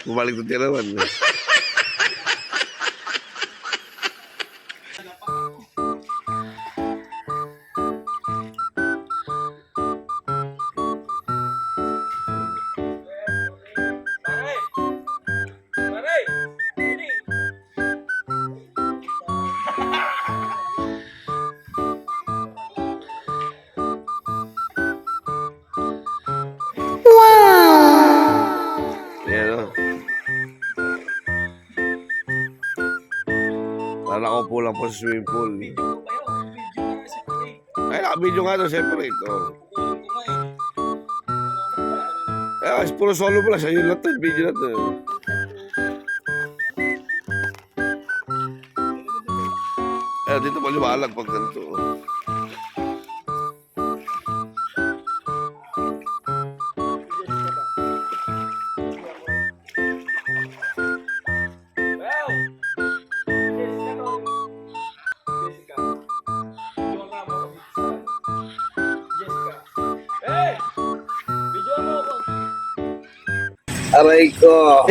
Bumalik na naman. Yan o. Parang ako po lang po sa swimming pool. Ay, naka-video nga to, separate. Ay, puro solo mo lang. Sa'yo lang to, video na to. Ay, dito maliwalag pag ganito. Aray ko.